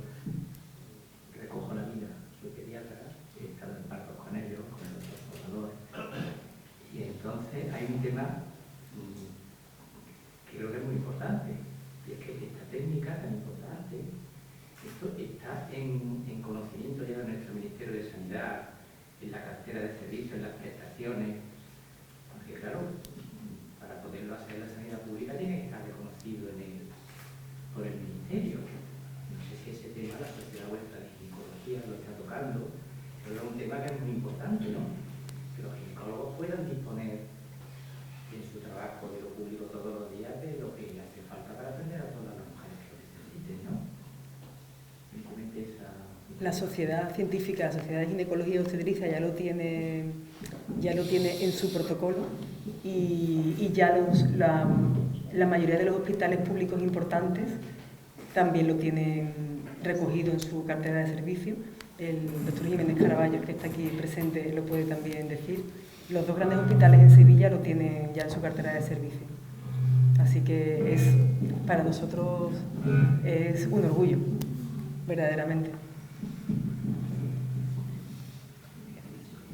recojo la vida, soy pediatra, he estado en partos con ellos, con el doctor Salvador. Y entonces hay un tema que creo que es muy importante, y es que esta técnica tan importante, esto está en conocimiento ya de nuestro Ministerio de Sanidad, en la cartera de servicios, en las prestaciones, porque claro, para poderlo hacer en la sanidad pública tiene que estar reconocido por el Ministerio. No sé si ese tema la sociedad vuestra de ginecología lo está tocando, pero es un tema que es muy importante, ¿no? Que los ginecólogos puedan disponer en su trabajo de lo público todos los días de lo que hace falta para atender a todas las mujeres que lo necesiten, ¿no? Simplemente esa... La sociedad científica, la Sociedad de Ginecología y Obstetricia ya lo tiene en su protocolo y ya la mayoría de los hospitales públicos importantes también lo tienen recogido en su cartera de servicio. El doctor Jiménez Caraballo, que está aquí presente, lo puede también decir. Los dos grandes hospitales en Sevilla lo tienen ya en su cartera de servicio. Así que para nosotros es un orgullo, verdaderamente.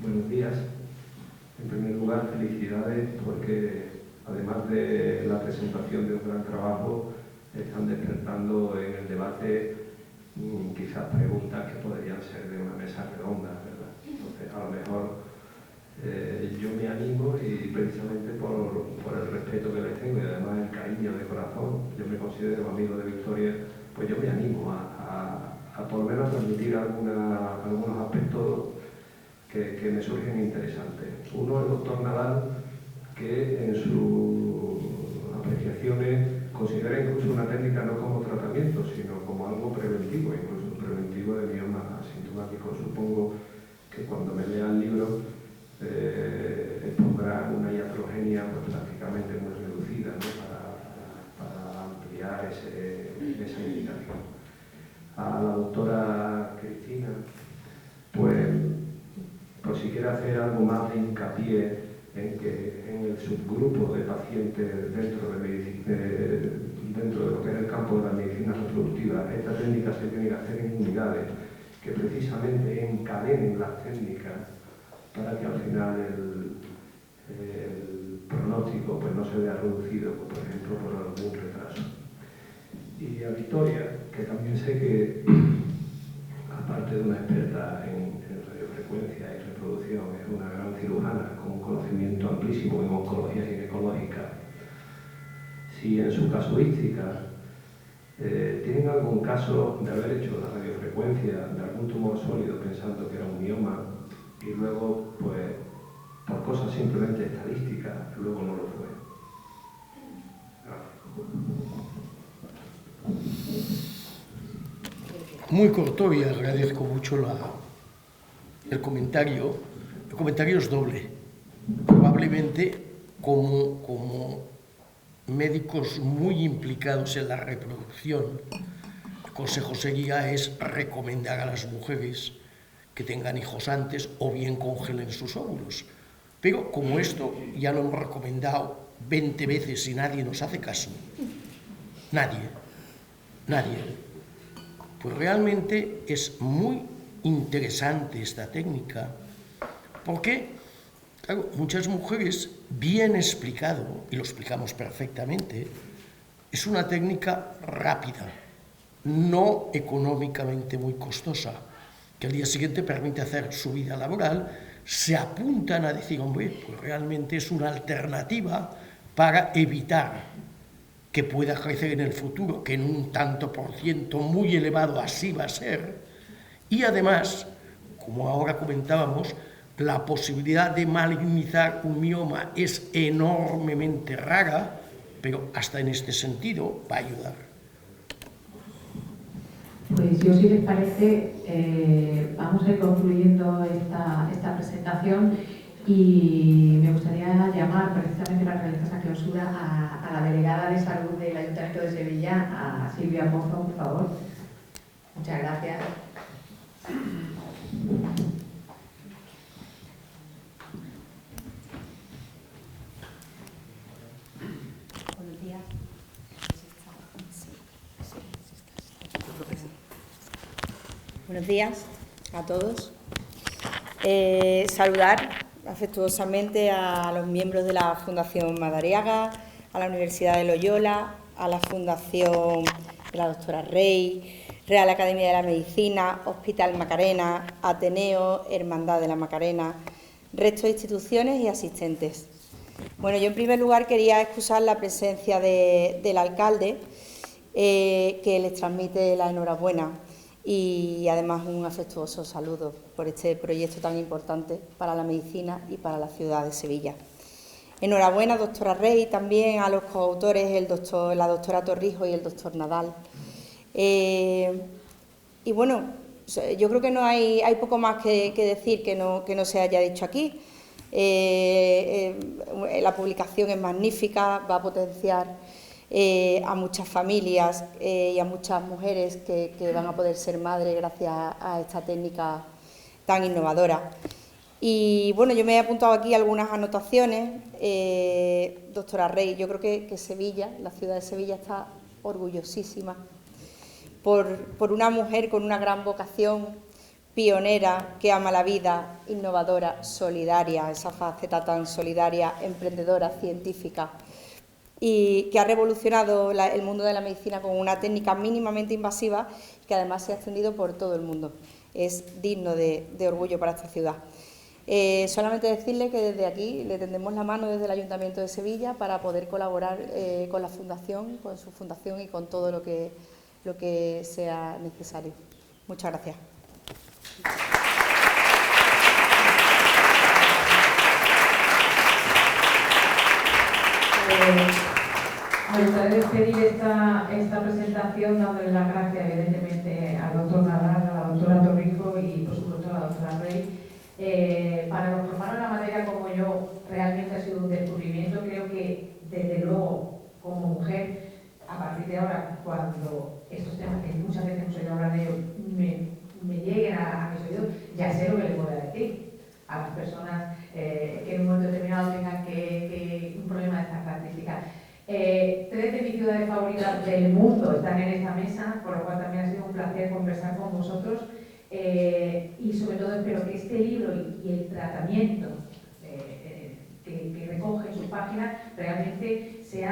Buenos días. En primer lugar, felicidades porque además de la presentación de un gran trabajo, están despertando en el debate quizás preguntas que podrían ser de una mesa redonda, ¿verdad? Entonces, a lo mejor yo me animo y precisamente por el respeto que les tengo y además el cariño de corazón, yo me considero amigo de Victoria, pues yo me animo a por lo menos transmitir algunos aspectos que me surgen interesantes. Uno, el doctor Nadal, que en sus apreciaciones considera incluso una técnica no como tratamiento, sino como algo preventivo, incluso preventivo de mioma asintomático. Supongo que cuando me lea el libro pondrá una iatrogenia pues, prácticamente muy reducida, ¿no? para ampliar esa indicación. A la doctora Cristina, pues si quiere hacer algo más de hincapié en que en el subgrupo de pacientes dentro de lo que es el campo de la medicina reproductiva, esta técnica se tiene que hacer en unidades que precisamente encadenen las técnicas para que al final el pronóstico pues, no se vea reducido, por ejemplo, por algún retraso. Y a Victoria, que también sé que, aparte de una experta en radiofrecuencia y reproducción, es una gran cirujana con un conocimiento amplísimo en oncología ginecológica. Si en su casuística tienen algún caso de haber hecho la radiofrecuencia de algún tumor sólido pensando que era un mioma y luego pues por cosas simplemente estadísticas, luego no lo fue. Gracias. Muy corto y agradezco mucho el comentario. El comentario es doble. Probablemente como médicos muy implicados en la reproducción, el consejo sería es recomendar a las mujeres que tengan hijos antes o bien congelen sus óvulos. Pero como esto ya lo hemos recomendado 20 veces y nadie nos hace caso, nadie, pues realmente es muy interesante esta técnica, porque claro, muchas mujeres, bien explicado, y lo explicamos perfectamente, es una técnica rápida, no económicamente muy costosa, que al día siguiente permite hacer su vida laboral, se apuntan a decir, hombre, pues realmente es una alternativa para evitar que pueda crecer en el futuro, que en un tanto por ciento muy elevado así va a ser, y además, como ahora comentábamos, la posibilidad de malignizar un mioma es enormemente rara, pero hasta en este sentido va a ayudar. Pues yo, si les parece, vamos a ir concluyendo esta presentación y me gustaría llamar precisamente para realizar esta clausura a la delegada de salud del Ayuntamiento de Sevilla, a Silvia Pozo, por favor. Muchas gracias. Buenos días. Buenos días a todos. Saludar afectuosamente a los miembros de la Fundación Madariaga, a la Universidad de Loyola, a la Fundación de la Doctora Rey, Real Academia de la Medicina, Hospital Macarena, Ateneo, Hermandad de la Macarena, resto de instituciones y asistentes. Bueno, yo en primer lugar quería excusar la presencia del alcalde, que les transmite la enhorabuena y además un afectuoso saludo por este proyecto tan importante para la medicina y para la ciudad de Sevilla. Enhorabuena, doctora Rey, también a los coautores, la doctora Torrijos y el doctor Nadal. Y bueno, yo creo que no hay poco más que decir que no se haya dicho aquí. La publicación es magnífica, va a potenciar a muchas familias y a muchas mujeres que van a poder ser madres gracias a esta técnica tan innovadora. Y bueno, yo me he apuntado aquí algunas anotaciones. Doctora Rey, yo creo que Sevilla, la ciudad de Sevilla, está orgullosísima por una mujer con una gran vocación, pionera, que ama la vida, innovadora, solidaria, esa faceta tan solidaria, emprendedora, científica, y que ha revolucionado el mundo de la medicina con una técnica mínimamente invasiva que además se ha extendido por todo el mundo. Es digno de orgullo para esta ciudad. Solamente decirle que desde aquí le tendemos la mano desde el Ayuntamiento de Sevilla para poder colaborar con la Fundación, con su fundación y con todo lo que sea necesario. Muchas gracias. Me gustaría despedir esta presentación dándole las gracias evidentemente al doctor Nadal, a la doctora Torrijos y por supuesto a la doctora Rey. Para los profanos de la materia como yo realmente ha sido un descubrimiento. Creo que desde luego como mujer, a partir de ahora, cuando estos temas que muchas veces hemos oído hablar de ellos me lleguen a mis oídos, ya sé lo que les voy a decir a las personas que en un momento determinado tengan un problema de estas características. 3 de mis ciudades favoritas del mundo están en esta mesa, por lo cual también ha sido un placer conversar con vosotros y sobre todo espero que este libro y el tratamiento que recoge en sus páginas realmente se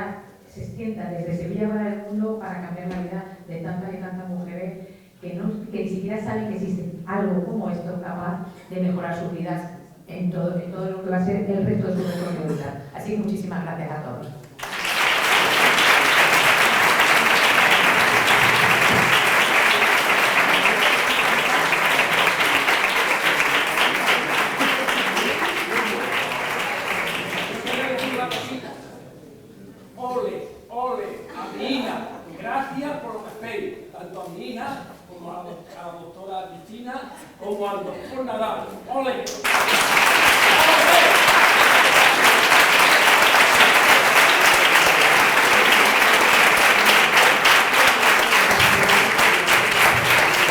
extienda desde Sevilla para el mundo para cambiar la vida de tantas y tantas mujeres que ni siquiera saben que existe algo como esto capaz de mejorar sus vidas en todo lo que va a ser el resto de su recorrido vital. Así que muchísimas gracias a todos. respeto tanto a mi hija como a la doctora Cristina como al doctor Nadal. ¡Ole!